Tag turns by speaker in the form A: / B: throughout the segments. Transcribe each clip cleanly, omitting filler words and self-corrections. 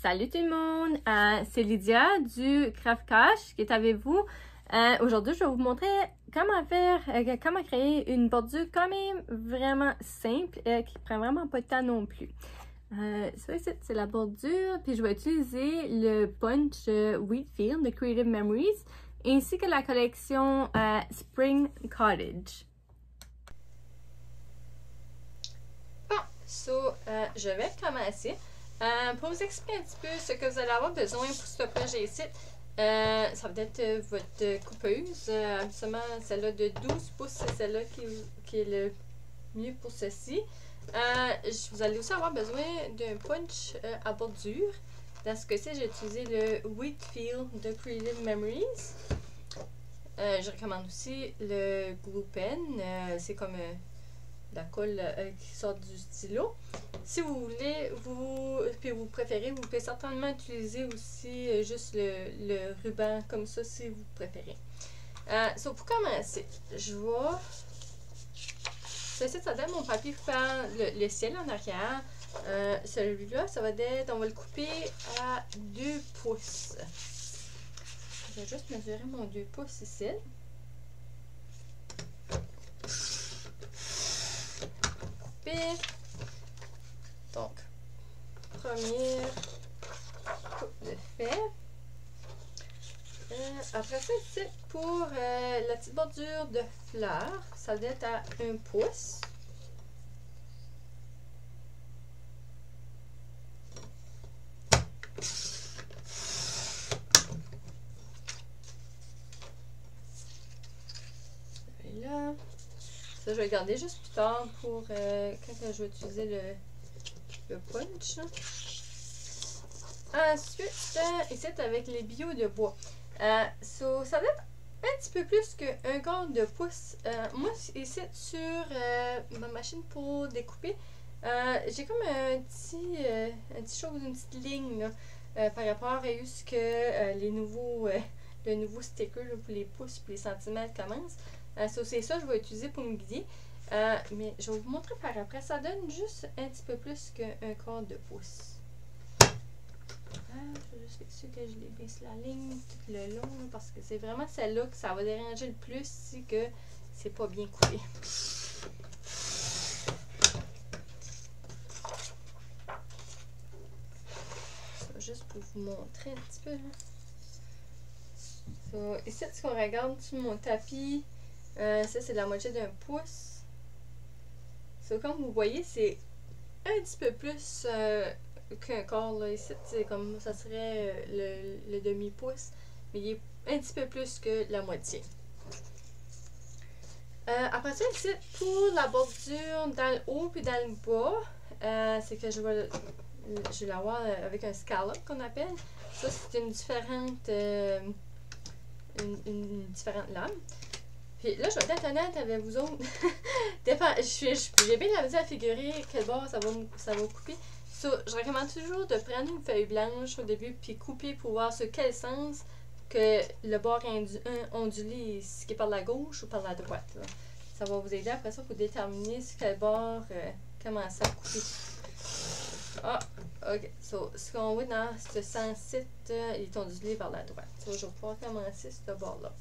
A: Salut tout le monde, c'est Lydia du Craft Cash qui est avec vous. Aujourd'hui, je vais vous montrer comment créer une bordure quand même vraiment simple qui prend vraiment pas de temps non plus. C'est la bordure, puis je vais utiliser le punch Wheatfield de Creative Memories ainsi que la collection Spring Cottage. Je vais commencer. Pour vous expliquer un petit peu ce que vous allez avoir besoin pour ce projet ici, ça va être votre coupeuse. Absolument, celle-là de 12 pouces, c'est celle-là qui est le mieux pour ceci. Vous allez aussi avoir besoin d'un punch à bordure. Dans ce cas-ci, j'ai utilisé le Wheatfield de Creative Memories. Je recommande aussi le glue pen. C'est comme la colle qui sort du stylo. Si vous voulez, vous préférez, vous pouvez certainement utiliser aussi juste le ruban comme ça si vous préférez. Pour commencer, je vais... Ça donne mon papier faire le ciel en arrière. Celui-là, ça va être... On va le couper à 2 pouces. Je vais juste mesurer mon 2 pouces ici. Donc, première coupe de fait. Après ça, ici, pour la petite bordure de fleurs, ça doit être à 1 pouce. Là. Ça, je vais garder juste plus tard pour quand je vais utiliser le punch. Ensuite, ici, avec les billots de bois. Ça va être un petit peu plus qu'un quart de pouce. Moi, ici, sur ma machine pour découper, j'ai comme une petite ligne là, par rapport à ce que le nouveau sticker là, pour les pouces et les centimètres commence. C'est ça que je vais utiliser pour me guider. Mais je vais vous montrer par après. Ça donne juste un petit peu plus qu'un quart de pouce. Je vais juste être sûre que je les baisse la ligne tout le long là, parce que c'est vraiment celle-là que ça va déranger le plus si que c'est pas bien coupé. Ça, juste pour vous montrer un petit peu. Ici, ce qu'on regarde sur mon tapis, ça c'est la moitié d'un pouce. Comme vous voyez, c'est un petit peu plus qu'un quart. Là. Ici, c'est comme ça serait le demi-pouce, mais il est un petit peu plus que la moitié. Après ça, ici, pour la bordure dans le haut puis dans le bas, c'est que je vais l'avoir avec un scallop qu'on appelle. Ça, c'est une différente lame. Puis là, je vais être honnête avec vous autres. J'ai bien la misère à figurer quel bord ça va couper. Je recommande toujours de prendre une feuille blanche au début puis couper pour voir sur quel sens que le bord ondulé, ce qui est par la gauche ou par la droite. Là. Ça va vous aider après ça pour déterminer sur quel bord commencer à couper. Ok. Ce qu'on voit dans ce sens-ci, il est ondulé par la droite. Je vais pouvoir commencer ce bord-là.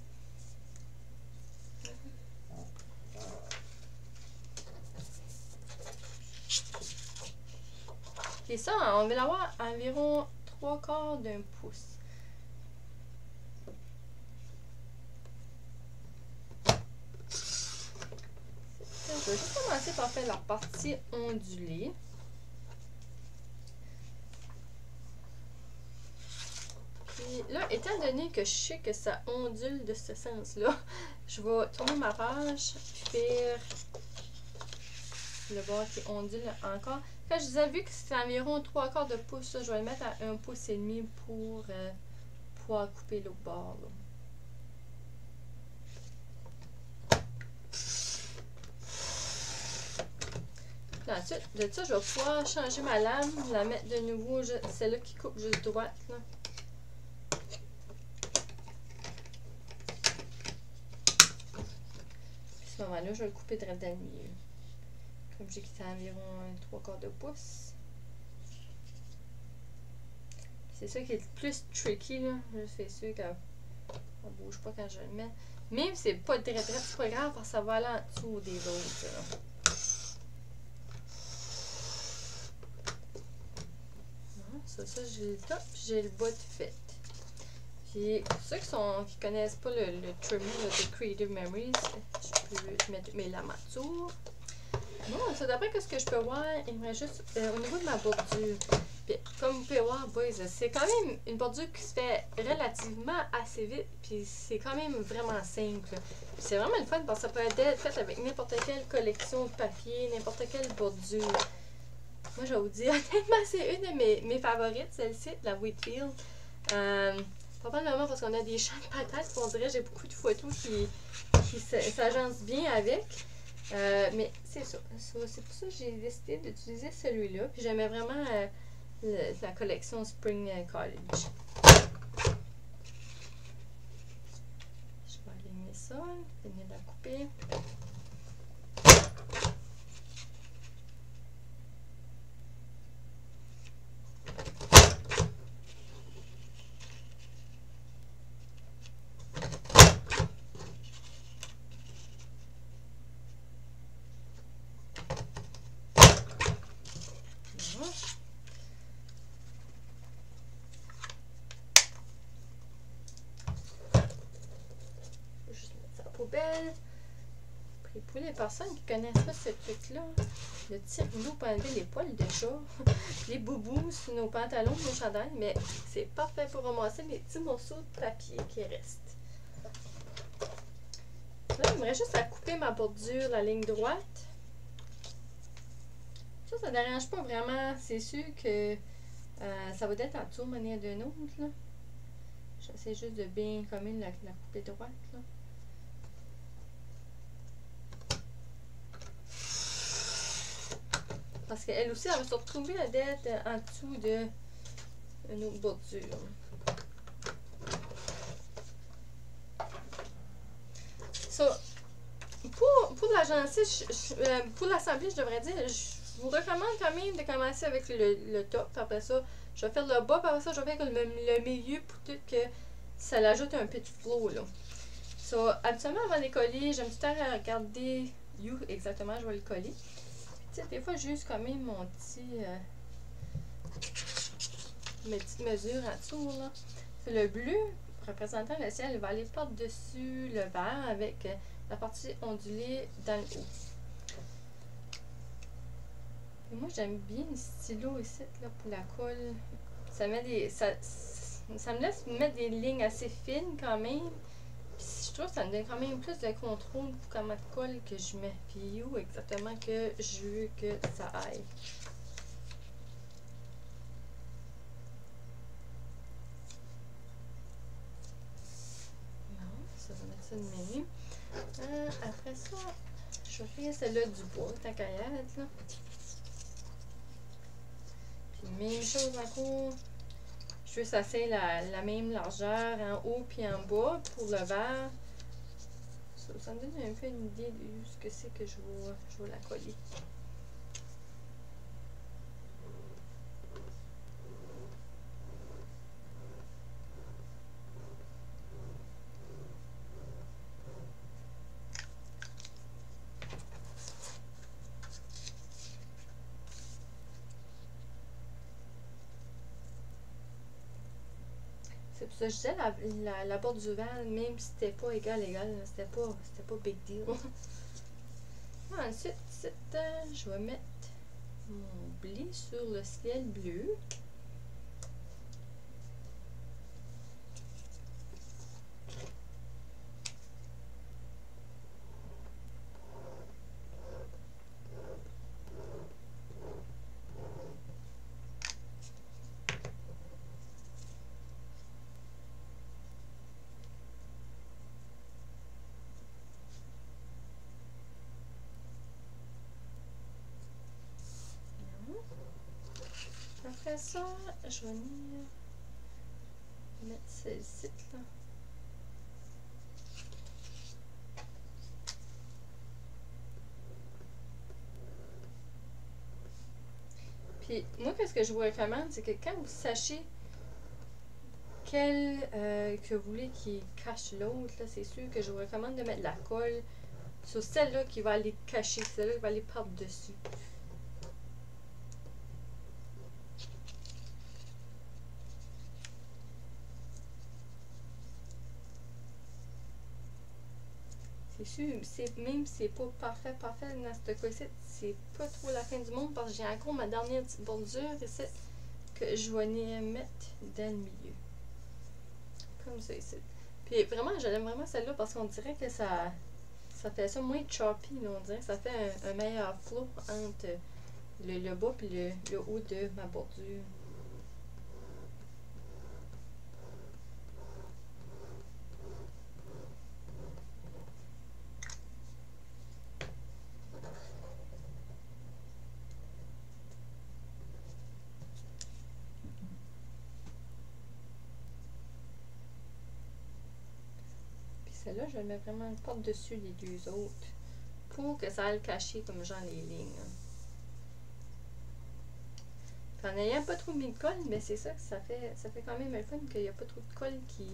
A: Et ça, on va l'avoir environ 3/4 d'un pouce. Je vais juste commencer par faire la partie ondulée. Puis là, étant donné que je sais que ça ondule de ce sens-là, je vais tourner ma page et faire le bord qui ondule encore. Quand je vous ai vu que c'était environ 3/4 de pouce, là, je vais le mettre à 1 pouce et demi pour pouvoir couper l'autre bord. Là. Ensuite, de ça, je vais pouvoir changer ma lame, la mettre de nouveau, celle-là qui coupe juste droite. Là. À ce moment-là, je vais le couper droit dans le milieu. Comme j'ai quitté environ 3/4 de pouce. C'est ça qui est le plus tricky, là. Je fais sûr qu'elle ne bouge pas quand je le mets. Même si c'est pas très c'est pas grave parce que ça va aller en dessous des autres, là. Ça, j'ai le top, puis j'ai le bas de fait. Puis, pour ceux qui connaissent pas le trimmer de Creative Memories, je peux mettre mes lames autour. Bon, ça d'après ce que je peux voir, il me reste juste au niveau de ma bordure. Puis, comme vous pouvez voir, boys, c'est quand même une bordure qui se fait relativement assez vite, puis c'est quand même vraiment simple. C'est vraiment le fun parce que ça peut être fait avec n'importe quelle collection de papier, n'importe quelle bordure. Moi, je vais vous dire, honnêtement, c'est une de mes favorites, celle-ci, la Whitfield. Probablement parce qu'on a des champs de patates, on dirait j'ai beaucoup de photos qui s'agencent bien avec. Mais c'est ça. C'est pour ça que j'ai décidé d'utiliser celui-là. Puis j'aimais vraiment la collection Spring College. Je vais aligner ça, finir de la couper. Poubelle. Pour les personnes qui connaissent pas ce truc-là, le tire-rouleau pour enlever les poils de chat, les boubous sur nos pantalons, nos chandails, mais c'est parfait pour ramasser les petits morceaux de papier qui restent. Là, il me reste juste à couper ma bordure, la ligne droite. Ça ne dérange pas vraiment. C'est sûr que ça va être en dessous, manière d'un autre. J'essaie juste de bien commer la couper droite. Là. Parce qu'elle aussi, elle va se retrouver à d'être en dessous de une autre bordure. So, pour l'agencé, pour l'assembler, je devrais dire, je vous recommande quand même de commencer avec le top. Après ça, je vais faire le bas, puis après ça, je vais faire le milieu pour tout que ça l'ajoute un peu de flow. Là. So, habituellement, avant de coller, j'aime tout le temps regarder où exactement je vais le coller. Des fois, juste quand même mes petites mesures en dessous. Le bleu représentant le ciel, il va aller par-dessus le vert avec la partie ondulée dans le haut. Et moi, j'aime bien le stylo ici là, pour la colle. Ça me laisse mettre des lignes assez fines quand même. Puis je trouve que ça me donne quand même plus de contrôle pour comment de colle que je mets. Puis où exactement que je veux que ça aille. Non, ça va mettre ça de même. Après ça, je vais faire celle-là du bois, ta caillette, là. Puis même chose encore. Je veux que ça soit la même largeur en haut puis en bas pour le vert. Ça me donne un peu une idée de ce que c'est que je vais la coller. C'est pour ça que je disais la borde du vent, même si c'était pas égal, c'était pas big deal. Ensuite, je vais mettre mon blé sur le ciel bleu. Après ça, je vais mettre celle-ci là. Puis moi, qu'est-ce que je vous recommande, c'est que quand vous sachez lequel que vous voulez qui cache l'autre, c'est sûr que je vous recommande de mettre de la colle sur celle-là qui va aller cacher, celle-là qui va aller par-dessus. C'est sûr, même si c'est pas parfait dans ce cas-ci, c'est pas trop la fin du monde parce que j'ai encore ma dernière petite bordure ici que je vais mettre dans le milieu. Comme ça ici. Puis vraiment, j'aime vraiment celle-là parce qu'on dirait que ça fait ça moins choppy, là, on dirait que ça fait un meilleur flow entre le bas et le haut de ma bordure. Celle-là, je le mets vraiment par-dessus les deux autres pour que ça aille cacher comme genre les lignes. Puis en n'ayant pas trop mis de colle, mais c'est ça que ça fait quand même le fun qu'il n'y a pas trop de colle qui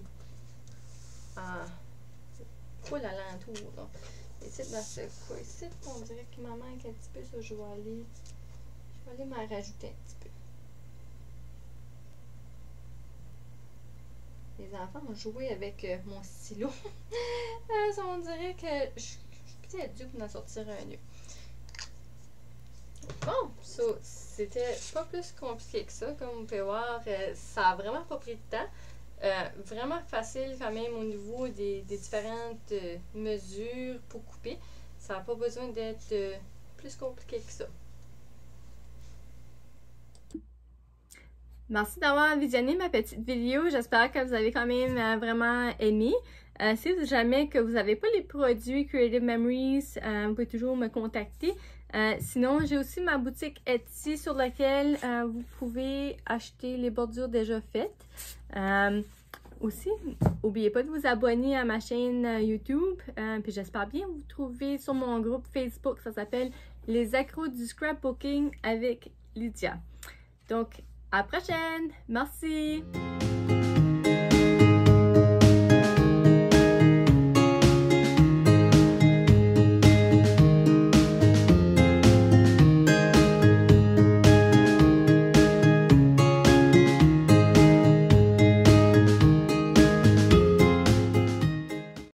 A: coule à l'entour. Ici, dans ce cas ici, on dirait qu'il m'en manque un petit peu, ça je vais aller m'en rajouter un petit peu. Les enfants ont joué avec mon stylo. On dirait que je suis peut-être due pour en sortir un nœud. Bon, c'était pas plus compliqué que ça. Comme vous pouvez voir, ça a vraiment pas pris de temps. Vraiment facile quand même au niveau des différentes mesures pour couper. Ça n'a pas besoin d'être plus compliqué que ça. Merci d'avoir visionné ma petite vidéo. J'espère que vous avez quand même vraiment aimé. Si jamais que vous n'avez pas les produits Creative Memories, vous pouvez toujours me contacter. Sinon, j'ai aussi ma boutique Etsy sur laquelle vous pouvez acheter les bordures déjà faites. Aussi, n'oubliez pas de vous abonner à ma chaîne YouTube. Puis j'espère bien vous trouver sur mon groupe Facebook. Ça s'appelle Les accros du scrapbooking avec Lydia. Donc, à la prochaine! Merci!